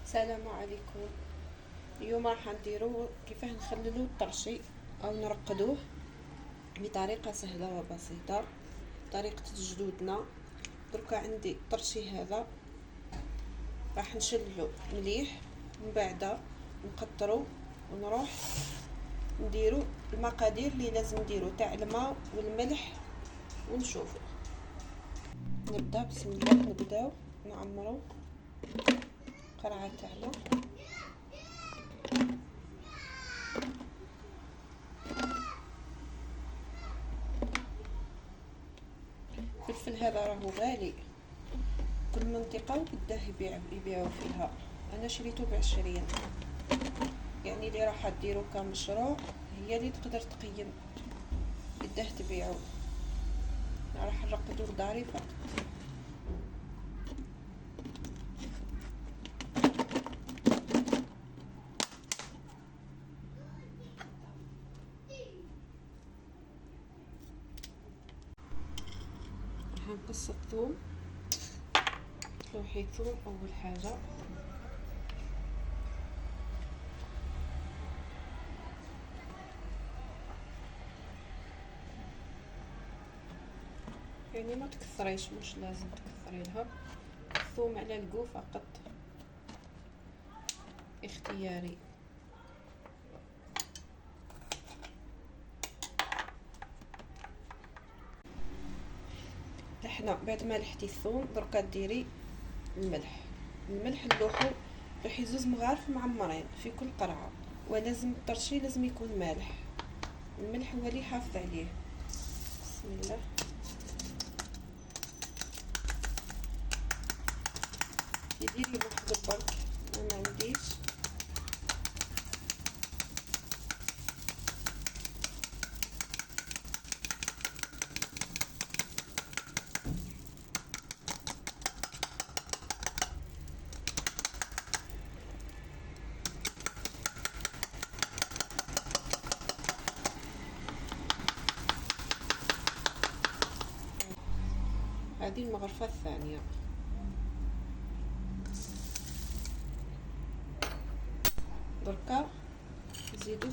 السلام عليكم. اليوم راح نديرو كيفاه نخللو الطرشي او نرقدوه بطريقه سهله وبسيطه، طريقه جدودنا. دركا عندي الطرشي هذا راح نشللو مليح، من بعد نقطرو ونروح نديرو المقادير اللي لازم نديرو تاع الماء والملح ونشوفو. نبدا بسم الله، نبداو نعمرو قرعه تاعنا. الفلفل هذا راهو غالي، كل منطقة وبداه يبيعو فيها. انا شريته ب20، يعني اللي راح ديرو كمشروع هي اللي تقدر تقيم بداه تبيعو. راح نرقدو لداري فقط. راح نقص الثوم، تلوحي ثوم اول حاجه، يعني ما تكثريش، مش لازم تكثري لها. الثوم على القو فقط، اختياري. احنا بعد ما لحتي الثوم دركا ديري الملح. الملح نلوحو، لوحي 2 مغارف معمرين في كل قرعه، ولازم الطرشي لازم يكون مالح. الملح هو اللي حافظ عليه. بسم الله. يديري واحد برك، انا ما عنديش. هذه المغرفه الثانيه. دركا نزيدو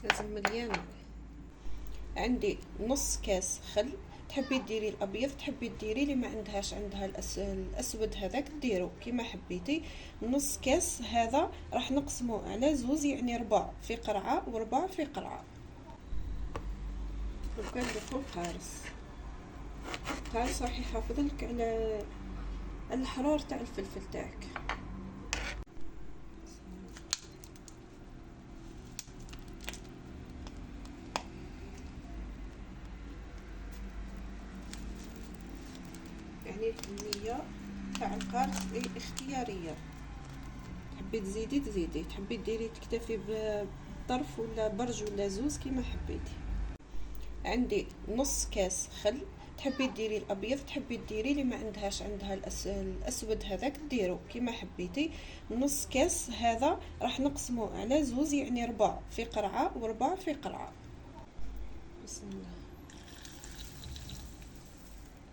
لازم مليانه. عندي نص كاس خل، تحبي ديري الابيض، تحبي ديري اللي ما عندهاش، عندها الاسود هذاك ديرو كيما حبيتي. نص كاس هذا راح نقسمه على 2، يعني 4 في قرعه و4 في قرعه. وكان دخول قارص راح يحافظلك على الحراره تاع الفلفل تاعك. يعني الكميه تاع القارص اختياريه، تحبي تزيدي، تحبي ديري تكتفي بطرف ولا برج ولا 2 كيما حبيتي. عندي نص كاس خل، تحبي ديري الابيض، تحبي ديري اللي ما عندهاش، عندها الاسود هذاك ديرو كيما حبيتي. نص كاس هذا راح نقسمه على 2، يعني 4 في قرعه و4 في قرعه. بسم الله.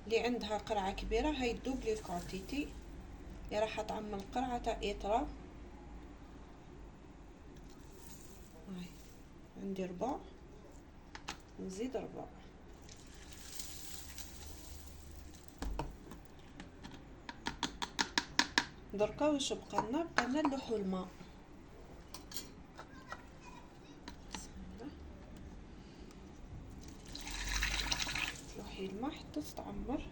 اللي عندها قرعه كبيره هاي دوبلي الكونتيتي، اللي راح تعمل قرعه تاع اطرا. هاي عندي 4، نزيد 4. دركا واش بقالنا نلوحو الماء. تلوحي الماء حتى تتعمر.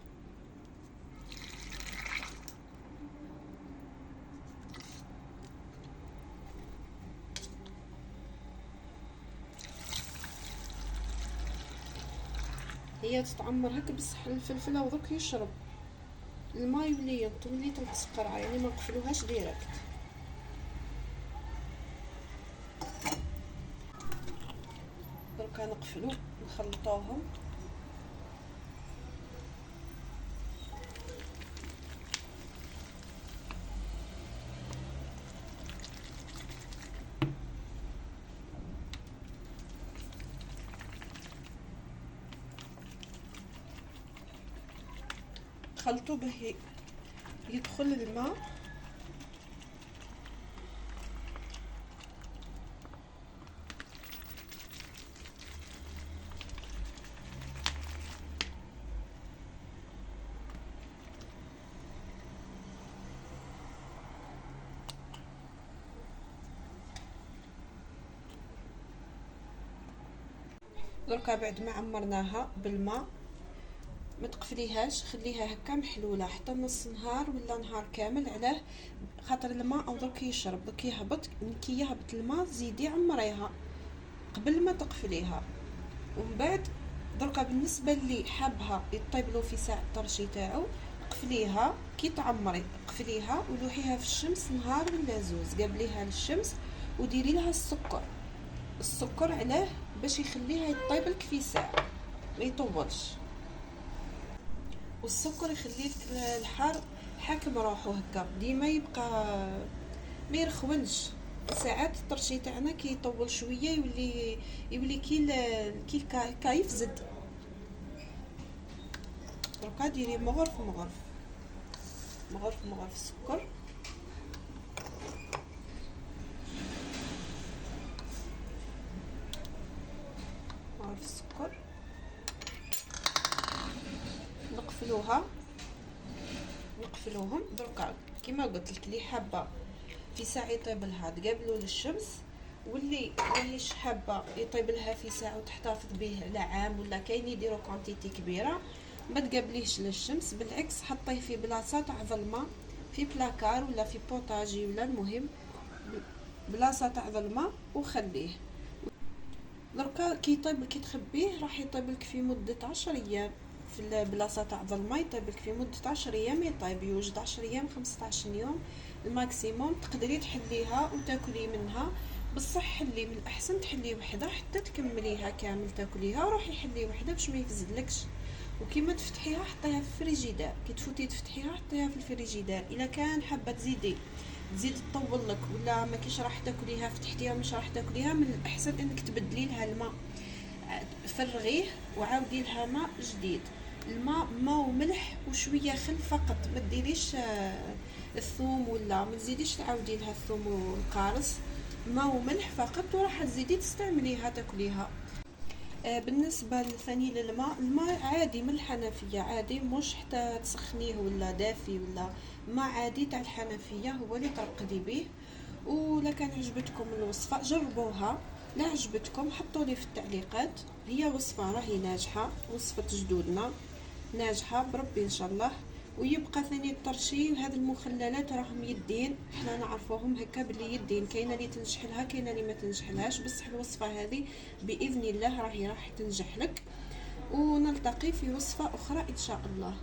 هي تتعمر هكا بصح الفلفل ودرك يشرب الماء يولي ينطو ملي تنقص قرعه، يعني ما نقفلوهاش ديريكت. دركا نقفلو نخلطوهم. خلطو به يدخل الماء. دركا بعد ما عمرناها بالماء ما تقفليهاش، خليها هكا محلوله حتى نص نهار ولا نهار كامل. علاه؟ خاطر الماء او درك يشرب، درك يهبط، كي يهبط الماء زيدي عمريها قبل ما تقفليها. ومن بعد دركا بالنسبه اللي حابها يطيبلو في ساعه الطرشي تاعو، قفليها كي تعمري، قفليها ولوحيها في الشمس نهار ولا زوز، قابليها للشمس وديري لها السكر. السكر علاه؟ باش يخليها يطيبلك في ساعه ما يطولش. والسكر يخليك الحار حاكم روحو هكا، ديما يبقى ما يرخونش. ساعات الطرشي تاعنا كي يطول شويه يولي كي كايف زد. دركا ديري مغرف مغرف مغرف مغرف السكر. مغرف السكر نقفلوهم. دركا كيما قلت لك، اللي حابه في ساعه يطيب لها تقابلو للشمس، واللي ماهيش حابه يطيب لها في ساعه وتحتفظ به لعام، ولا كاين يديروا كونتيتي كبيره ما تقابليهش للشمس، بالعكس حطيه في بلاصه تاع ظلمه، في بلاكار ولا في بوطاجي، ولا المهم بلاصه تاع ظلمه وخليه. دركا كي يطيب كي تخبيه راح يطيب لك في مده 10 ايام في البلاصه تاع ظلمه، يطيب لك في مده 10 ايام. يطيب يوجد 10 ايام 15 يوم الماكسيموم. تقدري تحليها وتاكلي منها، بصح حلي من الاحسن تحلي وحده حتى تكمليها كامل تاكليها، روحي حلي وحده باش ما يفزدلكش. وكيما تفتحيها حطيها في الفريجيدار، كي تفوتي تفتحيها حطيها في الفريجيدار. الا كان حابه تزيد تطول لك ولا ما كيش راح تاكليها فتحتيها مش راح تاكليها، من الاحسن انك تبدلي لها الماء، فرغيه وعاودي لها ماء جديد. الماء ماء وملح وشويه خل فقط، ما ديريش الثوم ولا ما تزيديش تعاودي لها الثوم والقارص، ماء وملح فقط وراح تزيدي تستعمليها تاكليها. بالنسبه لثاني للماء، الماء عادي من الحنفيه عادي، مش حتى تسخنيه ولا دافي، ولا ماء عادي تاع الحنفيه هو اللي ترقدي به. ولا كان عجبتكم الوصفه جربوها، لا عجبتكم حطوا لي في التعليقات. هي وصفه راهي ناجحه، وصفه جدودنا ناجحه بربي ان شاء الله. ويبقى ثاني الطرشي وهذه المخللات راهم يدين، احنا نعرفوهم هكا بلي يدين، كاينه اللي تنجح لها كاينه اللي ما تنجح لهاش، بصح الوصفه هذه باذن الله راح تنجح لك. ونلتقي في وصفه اخرى ان شاء الله.